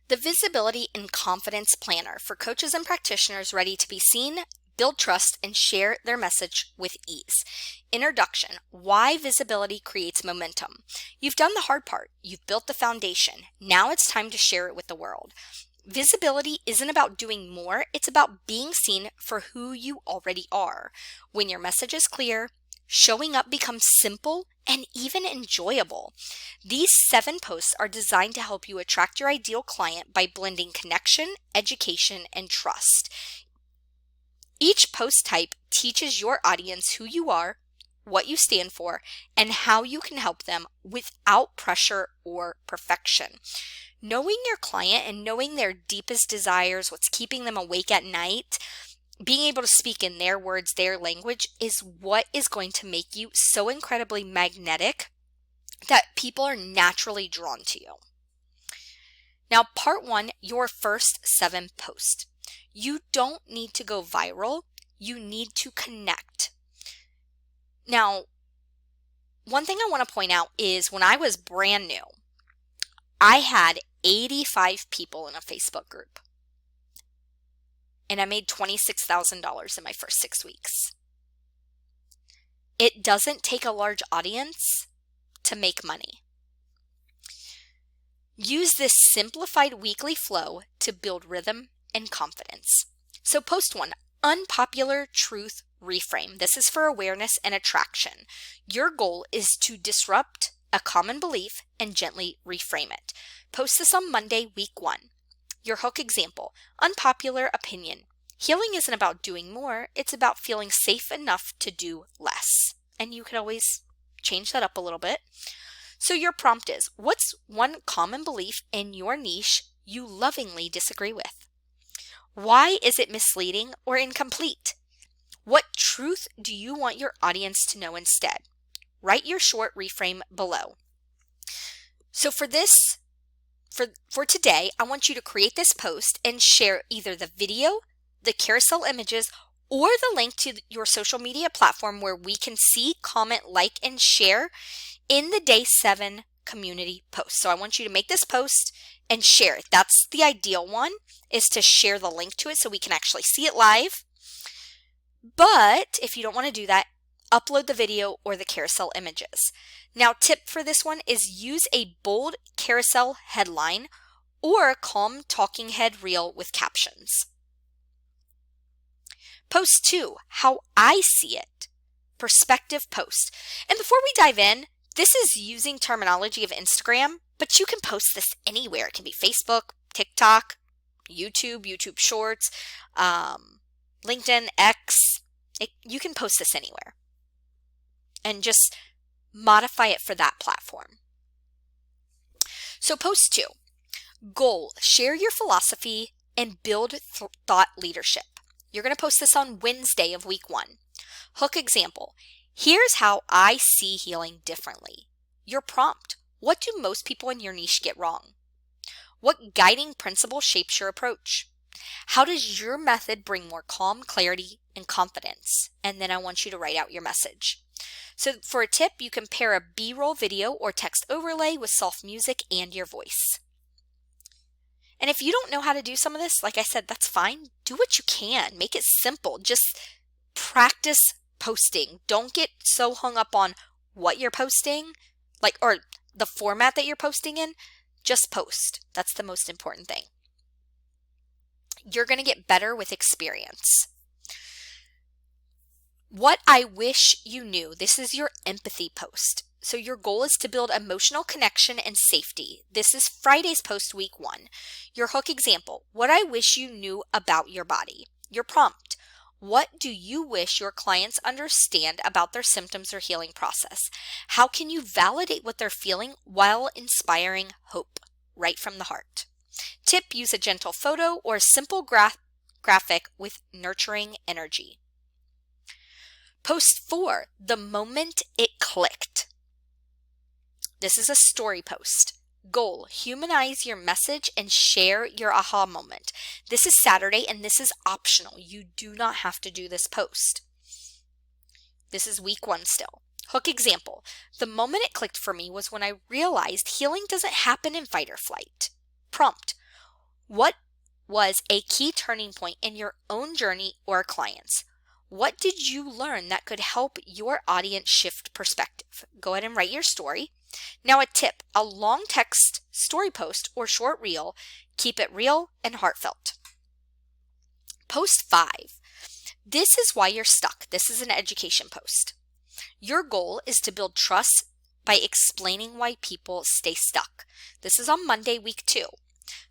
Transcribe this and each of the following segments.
The Visibility and Confidence Planner for coaches and practitioners ready to be seen, build trust, and share their message with ease. Introduction: why visibility creates momentum. You've done the hard part. You've built the foundation. Now it's time to share it with the world. Visibility isn't about doing more, it's about being seen for who you already are. When your message is clear, showing up becomes simple and even enjoyable. These 7 posts are designed to help you attract your ideal client by blending connection, education, and trust. Each post type teaches your audience who you are, what you stand for, and how you can help them without pressure or perfection. Knowing your client and knowing their deepest desires, what's keeping them awake at night, being able to speak in their words, their language, is what is going to make you so incredibly magnetic that people are naturally drawn to you. Now, part 1, your first 7 posts. You don't need to go viral. You need to connect. Now, one thing I want to point out is when I was brand new, I had 85 people in a Facebook group. And I made $26,000 in my first 6 weeks. It doesn't take a large audience to make money. Use this simplified weekly flow to build rhythm and confidence. So post 1, unpopular truth reframe. This is for awareness and attraction. Your goal is to disrupt a common belief and gently reframe it. Post this on Monday, week 1. Your hook example: unpopular opinion. Healing isn't about doing more, it's about feeling safe enough to do less. And you can always change that up a little bit. So your prompt is, what's one common belief in your niche you lovingly disagree with? Why is it misleading or incomplete? What truth do you want your audience to know instead? Write your short reframe below. So for today, I want you to create this post and share either the video, the carousel images, or the link to your social media platform where we can see, comment, like, and share in the day 7 community post. So I want you to make this post and share it. That's the ideal one, is to share the link to it so we can actually see it live. But if you don't want to do that, upload the video or the carousel images. Now, tip for this one is use a bold carousel headline or a calm talking head reel with captions. Post 2, how I see it, perspective post. And before we dive in, this is using terminology of Instagram, but you can post this anywhere. It can be Facebook, TikTok, YouTube Shorts, LinkedIn, X. You can post this anywhere and just modify it for that platform. So post 2, goal: share your philosophy and build thought leadership. You're going to post this on Wednesday of week 1. Hook example: here's how I see healing differently. Your prompt: what do most people in your niche get wrong? What guiding principle shapes your approach? How does your method bring more calm, clarity, and confidence? And then I want you to write out your message. So for a tip, you can pair a B-roll video or text overlay with soft music and your voice. And if you don't know how to do some of this, like I said, that's fine. Do what you can. Make it simple. Just practice posting. Don't get so hung up on what you're posting, or the format that you're posting in. Just post. That's the most important thing. You're going to get better with experience. What I wish you knew. This is your empathy post. So your goal is to build emotional connection and safety. This is Friday's post, week 1. Your hook example: what I wish you knew about your body. Your prompt: what do you wish your clients understand about their symptoms or healing process? How can you validate what they're feeling while inspiring hope right from the heart? Tip: use a gentle photo or a simple graphic with nurturing energy. Post 4, the moment it clicked. This is a story post. Goal: humanize your message and share your aha moment. This is Saturday and this is optional. You do not have to do this post. This is week 1 still. Hook example: the moment it clicked for me was when I realized healing doesn't happen in fight or flight. Prompt: What was a key turning point in your own journey or clients? What did you learn that could help your audience shift perspective? Go ahead and write your story. Now, a tip, a long text story post or short reel, keep it real and heartfelt. Post 5. This is why you're stuck. This is an education post. Your goal is to build trust by explaining why people stay stuck. This is on Monday, week 2.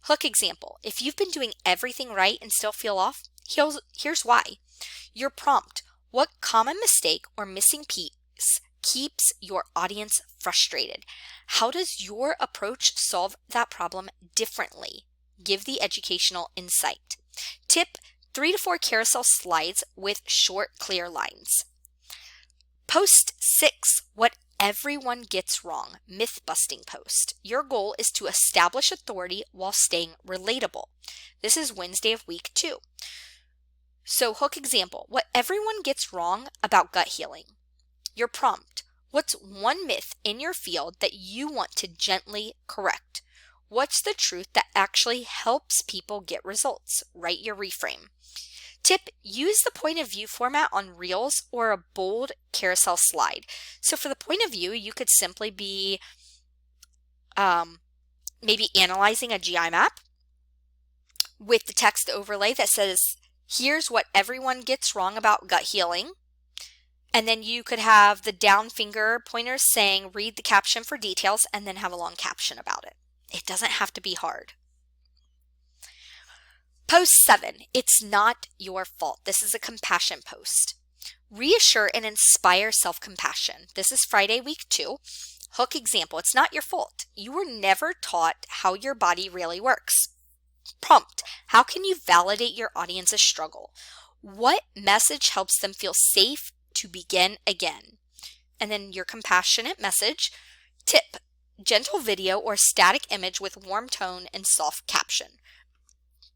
Hook example. If you've been doing everything right and still feel off, here's why. Your prompt. What common mistake or missing piece keeps your audience frustrated? How does your approach solve that problem differently? Give the educational insight. Tip, 3 to 4 carousel slides with short, clear lines. Post 6, what everyone gets wrong, myth-busting post. Your goal is to establish authority while staying relatable. This is Wednesday of week 2. So hook example, what everyone gets wrong about gut healing. Your prompt, what's one myth in your field that you want to gently correct? What's the truth that actually helps people get results? Write your reframe. Tip, use the point of view format on Reels or a bold carousel slide. So for the point of view, you could simply be maybe analyzing a GI map with the text overlay that says, here's what everyone gets wrong about gut healing. And then you could have the down finger pointers saying, read the caption for details, and then have a long caption about it. It doesn't have to be hard. Post 7, it's not your fault. This is a compassion post. Reassure and inspire self-compassion. This is Friday, week 2. Hook example, it's not your fault. You were never taught how your body really works. Prompt, how can you validate your audience's struggle? What message helps them feel safe to begin again? And then your compassionate message. Tip, gentle video or static image with warm tone and soft caption.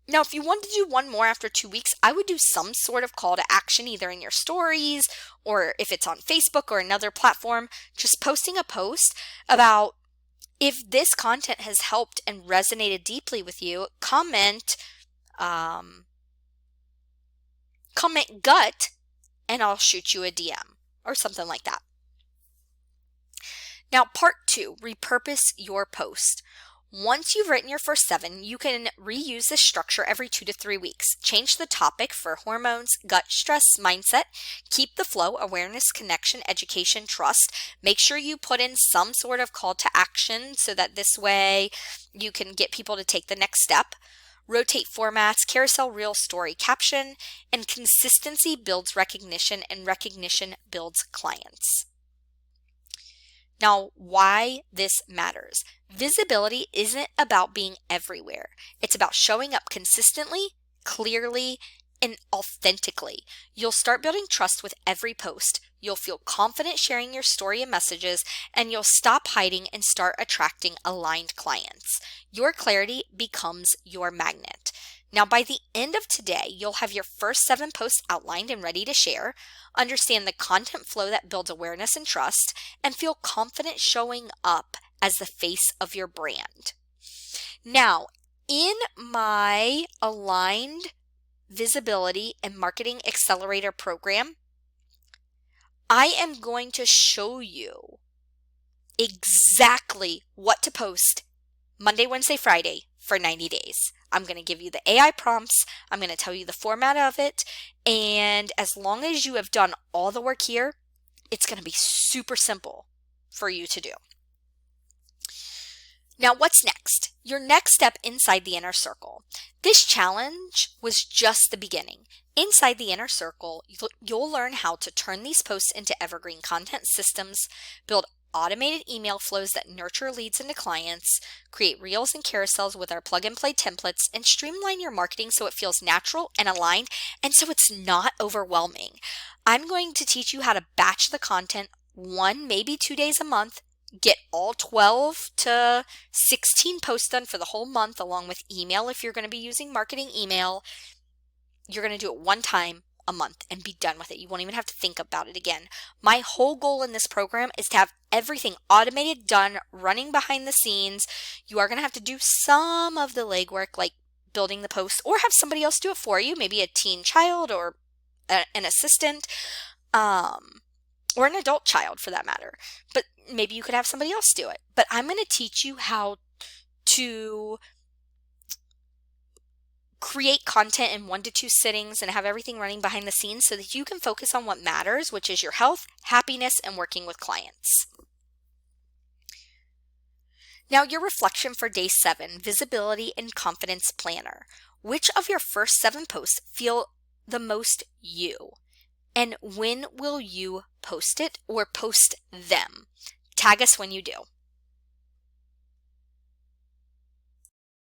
Now, if you want to do one more after 2 weeks, I would do some sort of call to action, either in your stories or if it's on Facebook or another platform, just posting a post about if this content has helped and resonated deeply with you, comment gut and I'll shoot you a DM or something like that. Now, part 2, repurpose your post. Once you've written your first 7, you can reuse this structure every 2 to 3 weeks. Change the topic for hormones, gut, stress, mindset. Keep the flow, awareness, connection, education, trust. Make sure you put in some sort of call to action so that this way you can get people to take the next step. Rotate formats, carousel, reel, story, caption, and consistency builds recognition, and recognition builds clients. Now, why this matters. Visibility isn't about being everywhere. It's about showing up consistently, clearly, and authentically. You'll start building trust with every post. You'll feel confident sharing your story and messages, and you'll stop hiding and start attracting aligned clients. Your clarity becomes your magnet. Now, by the end of today, you'll have your first 7 posts outlined and ready to share, understand the content flow that builds awareness and trust, and feel confident showing up as the face of your brand. Now, in my aligned visibility and marketing accelerator program, I am going to show you exactly what to post Monday, Wednesday, Friday for 90 days. I'm going to give you the AI prompts. I'm going to tell you the format of it. And as long as you have done all the work here, it's going to be super simple for you to do. Now, what's next? Your next step inside the inner circle. This challenge was just the beginning. Inside the inner circle, you'll learn how to turn these posts into evergreen content systems, build automated email flows that nurture leads into clients, create reels and carousels with our plug-and-play templates, and streamline your marketing so it feels natural and aligned, and so it's not overwhelming. I'm going to teach you how to batch the content 1, maybe 2 days a month, get all 12 to 16 posts done for the whole month, along with email if you're going to be using marketing email. You're going to do it 1 time a month and be done with it. You won't even have to think about it again. My whole goal in this program is to have everything automated, done, running behind the scenes. You are going to have to do some of the legwork, like building the post, or have somebody else do it for you, maybe a teen child or an assistant, or an adult child for that matter. But maybe you could have somebody else do it. But I'm going to teach you how to create content in 1 to 2 sittings and have everything running behind the scenes so that you can focus on what matters, which is your health, happiness, and working with clients. Now, your reflection for day 7, Visibility and Confidence Planner. Which of your first 7 posts feel the most you? And when will you post it or post them? Tag us when you do.